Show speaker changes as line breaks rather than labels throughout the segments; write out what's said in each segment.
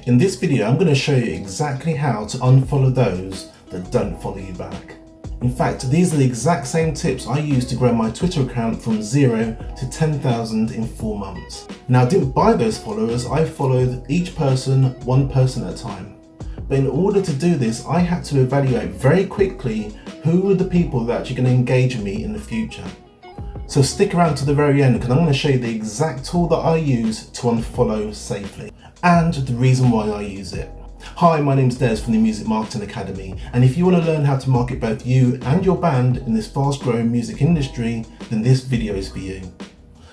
In this video, I'm going to show you exactly how to unfollow those that don't follow you back. In fact, these are the exact same tips I used to grow my Twitter account from 0 to 10,000 in 4 months. Now, I didn't buy those followers, I followed each person, one person at a time. But in order to do this, I had to evaluate very quickly who were the people that are actually going to engage with me in the future. So stick around to the very end because I'm going to show you the exact tool that I use to unfollow safely and the reason why I use it. Hi, my name's Des from the Music Marketing Academy, and if you want to learn how to market both you and your band in this fast growing music industry, then this video is for you.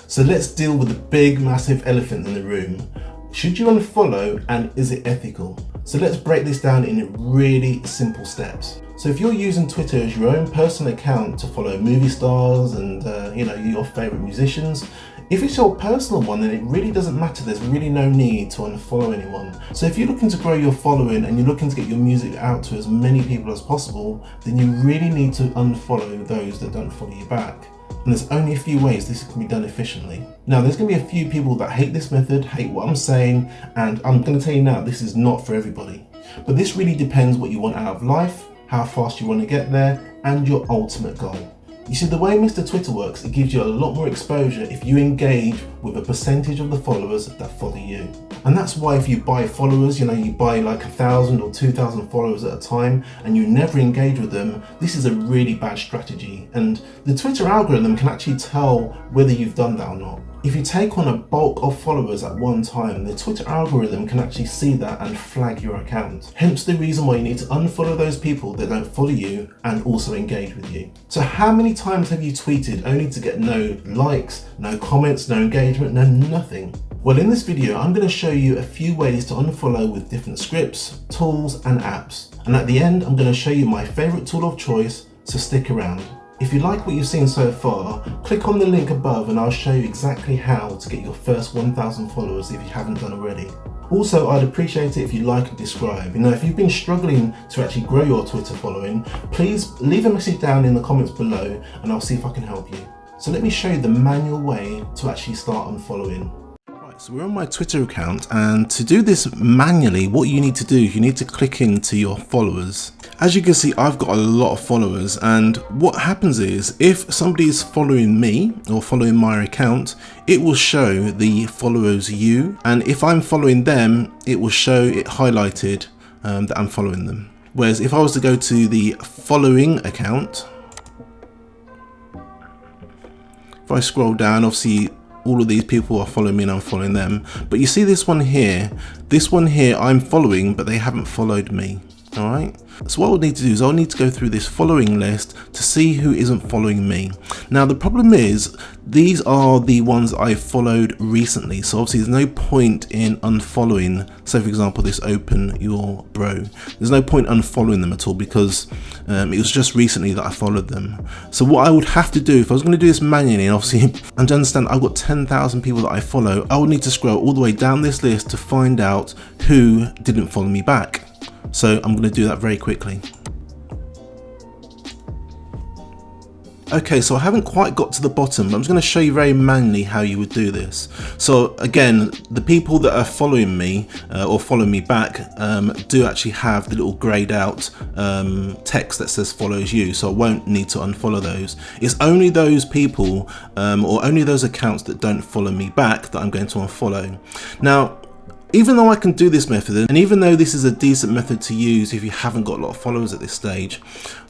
So let's deal with the big massive elephant in the room. Should you unfollow, and is it ethical? So let's break this down in really simple steps. So if you're using Twitter as your own personal account to follow movie stars and your favorite musicians, if it's your personal one, then it really doesn't matter. There's really no need to unfollow anyone. So if you're looking to grow your following and you're looking to get your music out to as many people as possible, then you really need to unfollow those that don't follow you back. And there's only a few ways this can be done efficiently. Now, there's going to be a few people that hate this method, hate what I'm saying, and I'm going to tell you now, this is not for everybody. But this really depends what you want out of life, how fast you want to get there, and your ultimate goal. You see, the way Mr. Twitter works, it gives you a lot more exposure if you engage with a percentage of the followers that follow you. And that's why if you buy followers, you buy like 1,000 or 2,000 followers at a time and you never engage with them, this is a really bad strategy. And the Twitter algorithm can actually tell whether you've done that or not. If you take on a bulk of followers at one time, the Twitter algorithm can actually see that and flag your account. Hence the reason why you need to unfollow those people that don't follow you and also engage with you. So how many times have you tweeted only to get no likes, no comments, no engagement, no nothing? Well, in this video, I'm going to show you a few ways to unfollow with different scripts, tools, and apps. And at the end, I'm going to show you my favorite tool of choice, so stick around. If you like what you've seen so far, click on the link above and I'll show you exactly how to get your first 1,000 followers if you haven't done already. Also, I'd appreciate it if you like and subscribe. If you've been struggling to actually grow your Twitter following, please leave a message down in the comments below and I'll see if I can help you. So let me show you the manual way to actually start unfollowing. So we're on my Twitter account, and to do this manually, what you need to do is you need to click into your followers. As you can see, I've got a lot of followers, and what happens is if somebody is following me or following my account, it will show the followers you, and if I'm following them, it will show it highlighted that I'm following them. Whereas if I was to go to the following account, if I scroll down, obviously all of these people are following me and I'm following them. But you see this one here I'm following, but they haven't followed me. All right. So what I'll need to do is I'll need to go through this following list to see who isn't following me. Now, the problem is these are the ones I followed recently. So obviously there's no point in unfollowing, say for example, this Open Your Bro. There's no point unfollowing them at all because it was just recently that I followed them. So what I would have to do if I was going to do this manually, and obviously, and to understand I've got 10,000 people that I follow, I would need to scroll all the way down this list to find out who didn't follow me back. So I'm going to do that very quickly. Okay, so I haven't quite got to the bottom, but I'm just going to show you very manually how you would do this. So again, the people that are following me or follow me back do actually have the little grayed out text that says follows you, so I won't need to unfollow those. It's only those people or only those accounts that don't follow me back that I'm going to unfollow. Now, even though I can do this method, and even though this is a decent method to use if you haven't got a lot of followers at this stage,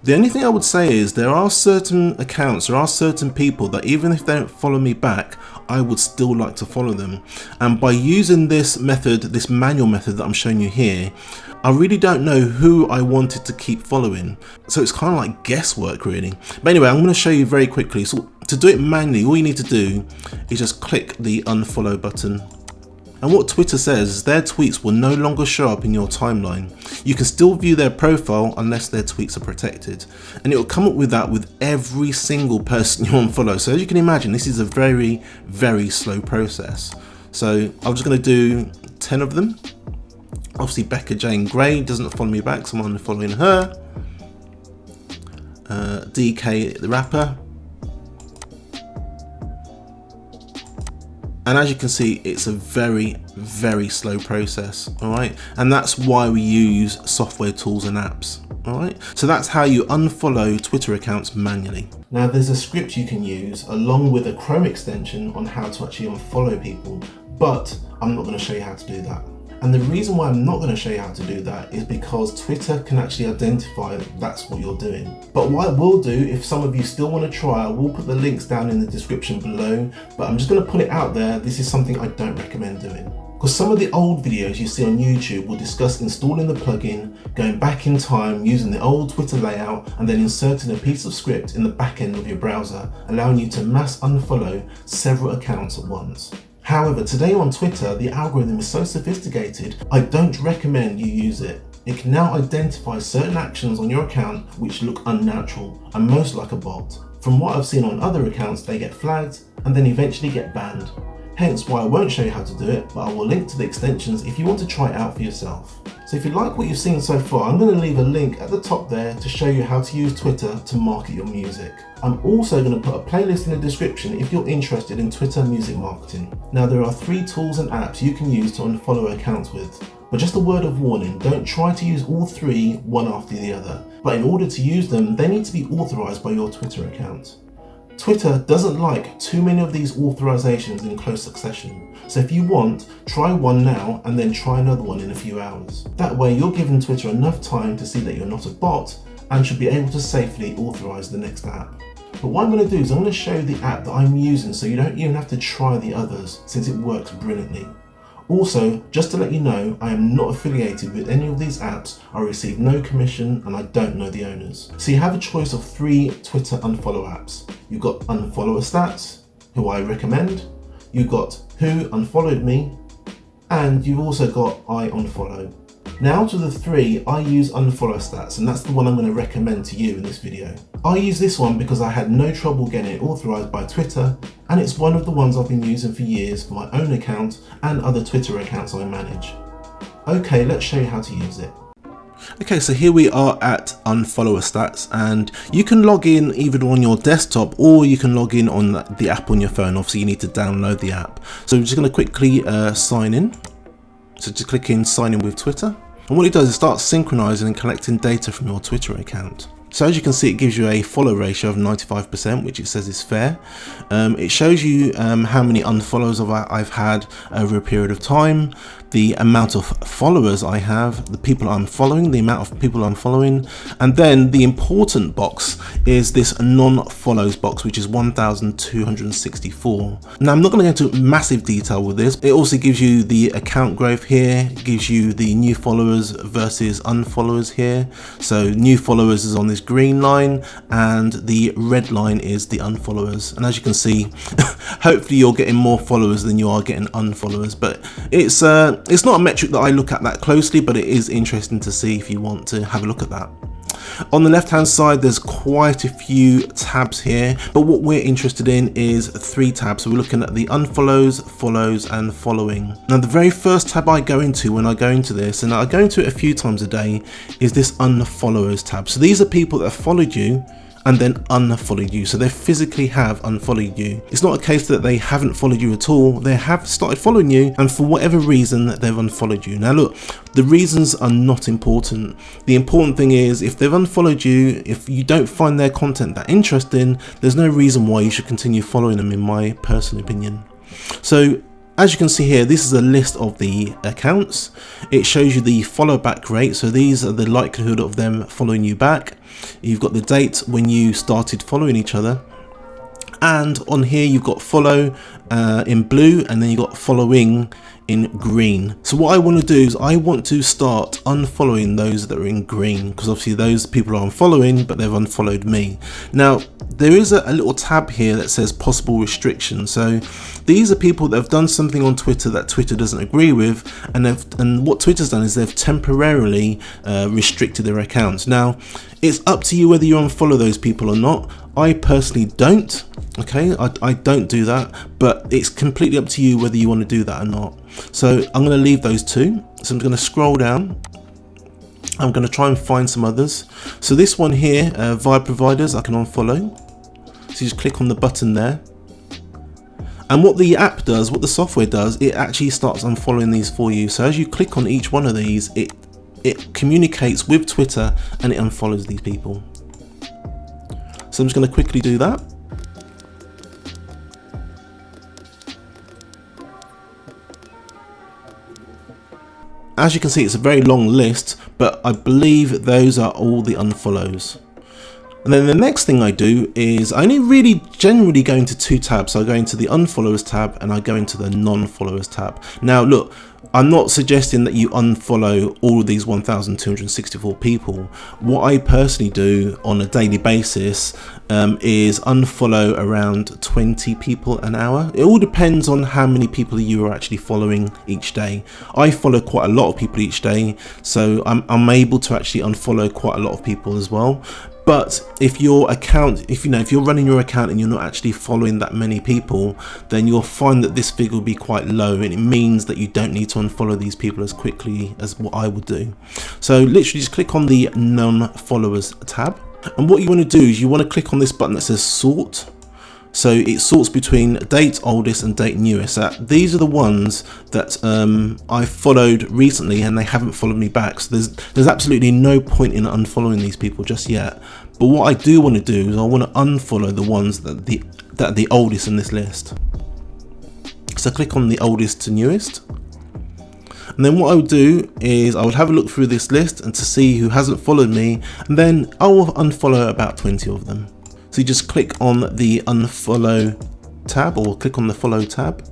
the only thing I would say is there are certain accounts, there are certain people that even if they don't follow me back, I would still like to follow them. And by using this method, this manual method that I'm showing you here, I really don't know who I wanted to keep following. So it's kind of like guesswork really. But anyway, I'm going to show you very quickly. So to do it manually, all you need to do is just click the unfollow button. And what Twitter says is their tweets will no longer show up in your timeline. You can still view their profile unless their tweets are protected. And it will come up with that with every single person you unfollow. So as you can imagine, this is a very, very slow process. So I'm just going to do 10 of them. Obviously Becca Jane Gray doesn't follow me back, so I'm following her. DK the rapper. And as you can see, it's a very slow process, all right? And that's why we use software tools and apps, all right? So that's how you unfollow Twitter accounts manually. Now there's a script you can use along with a Chrome extension on how to actually unfollow people, but I'm not going to show you how to do that. And the reason why I'm not going to show you how to do that is because Twitter can actually identify that's what you're doing. But what I will do, if some of you still want to try, I will put the links down in the description below, but I'm just going to put it out there. This is something I don't recommend doing. Because some of the old videos you see on YouTube will discuss installing the plugin, going back in time using the old Twitter layout, and then inserting a piece of script in the back end of your browser, allowing you to mass unfollow several accounts at once. However, today on Twitter, the algorithm is so sophisticated, I don't recommend you use it. It can now identify certain actions on your account which look unnatural and most like a bot. From what I've seen on other accounts, they get flagged and then eventually get banned. Hence why I won't show you how to do it, but I will link to the extensions if you want to try it out for yourself. So if you like what you've seen so far, I'm going to leave a link at the top there to show you how to use Twitter to market your music. I'm also going to put a playlist in the description if you're interested in Twitter music marketing. Now there are 3 tools and apps you can use to unfollow accounts with. But just a word of warning, don't try to use all 3 one after the other. But in order to use them, they need to be authorized by your Twitter account. Twitter doesn't like too many of these authorizations in close succession. So if you want, try one now and then try another one in a few hours. That way you're giving Twitter enough time to see that you're not a bot and should be able to safely authorize the next app. But what I'm going to do is I'm going to show you the app that I'm using so you don't even have to try the others since it works brilliantly. Also, just to let you know, I am not affiliated with any of these apps, I receive no commission and I don't know the owners. So you have a choice of 3 Twitter unfollow apps. You've got Unfollowerstats, who I recommend, you've got Who Unfollowed Me, and you've also got I Unfollow. Now out of the 3, I use Unfollowerstats, and that's the one I'm going to recommend to you in this video. I use this one because I had no trouble getting it authorized by Twitter, and it's one of the ones I've been using for years for my own account and other Twitter accounts I manage. Okay, let's show you how to use it. Okay, so here we are at Unfollowerstats, and you can log in either on your desktop or you can log in on the app on your phone. Obviously you need to download the app. So we're just going to quickly sign in. So just click in sign in with Twitter. And what it does is start synchronizing and collecting data from your Twitter account. So as you can see, it gives you a follow ratio of 95%, which it says is fair. It shows you how many unfollows I've had over a period of time, the amount of followers I have, the people I'm following, the amount of people I'm following, and then the important box is this non-follows box, which is 1,264. Now I'm not going to go into massive detail with this. It also gives you the account growth here, gives you the new followers versus unfollowers here. So new followers is on this green line and the red line is the unfollowers. And as you can see, hopefully you're getting more followers than you are getting unfollowers, but it's not a metric that I look at that closely, but it is interesting to see if you want to have a look at that. On the left hand side, there's quite a few tabs here, but what we're interested in is 3 tabs. So we're looking at the unfollows, follows and following. Now the very first tab I go into when I go into this, and I go into it a few times a day, is this unfollowers tab. So these are people that have followed you and then unfollowed you. So they physically have unfollowed you. It's not a case that they haven't followed you at all. They have started following you, and for whatever reason they've unfollowed you. Now look, the reasons are not important. The important thing is, if they've unfollowed you, if you don't find their content that interesting, there's no reason why you should continue following them, in my personal opinion. So as you can see here, this is a list of the accounts. It shows you the follow back rate. So these are the likelihood of them following you back. You've got the date when you started following each other. And on here you've got follow in blue, and then you've got following in green. So what I want to do is I want to start unfollowing those that are in green, because obviously those people are unfollowing, but they've unfollowed me. Now there is a little tab here that says possible restrictions. So these are people that have done something on Twitter that Twitter doesn't agree with, and what Twitter's done is they've temporarily restricted their accounts. Now it's up to you whether you unfollow those people or not. I personally don't. Okay, I don't do that, but it's completely up to you whether you want to do that or not. So I'm going to leave those 2. So I'm going to scroll down. I'm going to try and find some others. So this one here, via providers, I can unfollow. So you just click on the button there. And what the app does, what the software does, it actually starts unfollowing these for you. So as you click on each one of these, it communicates with Twitter and it unfollows these people. So I'm just going to quickly do that. As you can see, it's a very long list, but I believe those are all the unfollows. And then the next thing I do is I only really generally go into two tabs. So I go into the unfollowers tab and I go into the non-followers tab. Now look, I'm not suggesting that you unfollow all of these 1,264 people. What I personally do on a daily basis is unfollow around 20 people an hour. It all depends on how many people you are actually following each day. I follow quite a lot of people each day, so I'm able to actually unfollow quite a lot of people as well. But if your account, if you're running your account and you're not actually following that many people, then you'll find that this figure will be quite low, and it means that you don't need to unfollow these people as quickly as what I would do. So literally just click on the non-followers tab, and what you want to do is you want to click on this button that says sort. So it sorts between date oldest and date newest. These are the ones that I followed recently and they haven't followed me back. So there's absolutely no point in unfollowing these people just yet. But what I do want to do is I want to unfollow the ones that are the oldest in this list. So click on the oldest to newest. And then what I would do is I would have a look through this list and to see who hasn't followed me, and then I will unfollow about 20 of them. So you just click on the unfollow tab or click on the follow tab.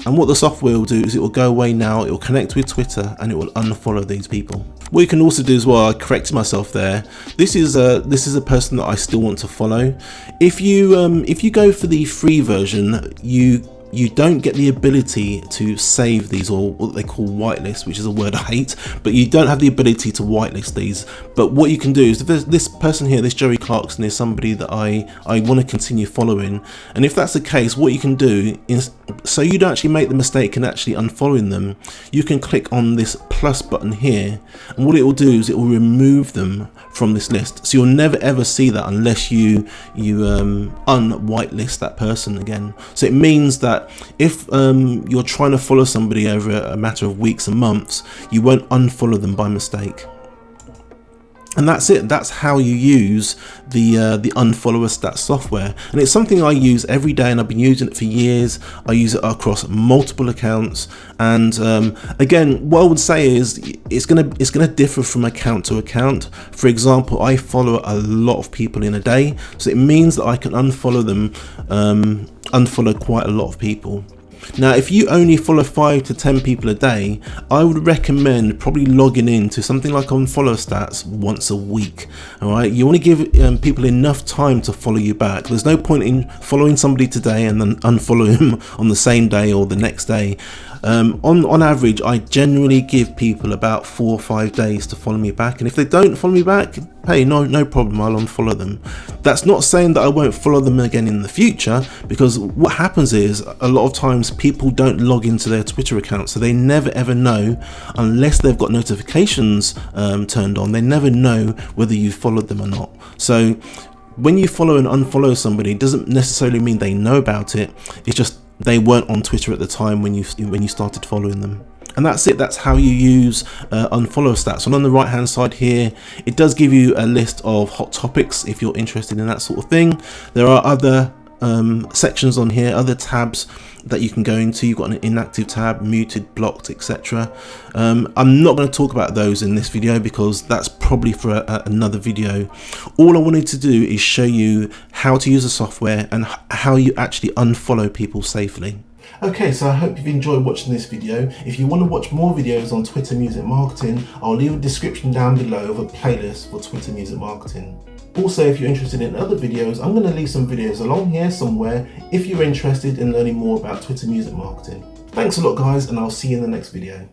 And what the software will do is it will go away now, it will connect with Twitter and it will unfollow these people. What you can also do as well, I corrected myself there. This is a person that I still want to follow. If you go for the free version, you don't get the ability to save these, or what they call whitelist, which is a word I hate, but you don't have the ability to whitelist these. But what you can do is, if this person here, this Joey Clarkson, is somebody that I want to continue following, and if that's the case, what you can do is, so you don't actually make the mistake in actually unfollowing them, you can click on this plus button here, and what it will do is it will remove them from this list. So you'll never ever see that unless you unwhitelist that person again. So it means that if you're trying to follow somebody over a matter of weeks and months, you won't unfollow them by mistake. And that's it. That's how you use the Unfollowerstats software, and it's something I use every day, and I've been using it for years. I use it across multiple accounts, and again, what I would say is it's gonna differ from account to account. For example, I follow a lot of people in a day, so it means that I can unfollow them, unfollow quite a lot of people. Now, if you only follow 5 to 10 people a day, I would recommend probably logging into something like Unfollowerstats once a week. All right, you want to give people enough time to follow you back. There's no point in following somebody today and then unfollow him on the same day or the next day. On average, I generally give people about 4 or 5 days to follow me back, and if they don't follow me back, hey, no problem, I'll unfollow them. That's not saying that I won't follow them again in the future, because what happens is a lot of times people don't log into their Twitter account, so they never ever know, unless they've got notifications turned on, they never know whether you followed them or not. So when you follow and unfollow somebody, it doesn't necessarily mean they know about it, it's just they weren't on Twitter at the time when you started following them. And that's it. That's how you use Unfollowerstats. And on the right hand side here, it does give you a list of hot topics if you're interested in that sort of thing. There are other sections on here, other tabs that you can go into. You've got an inactive tab, muted, blocked, etc. I'm not going to talk about those in this video because that's probably for another video. All I wanted to do is show you how to use the software and how you actually unfollow people safely. Okay, so I hope you've enjoyed watching this video. If you want to watch more videos on Twitter music marketing, I'll leave a description down below of a playlist for Twitter music marketing. Also, if you're interested in other videos, I'm going to leave some videos along here somewhere if you're interested in learning more about Twitter music marketing. Thanks a lot guys, and I'll see you in the next video.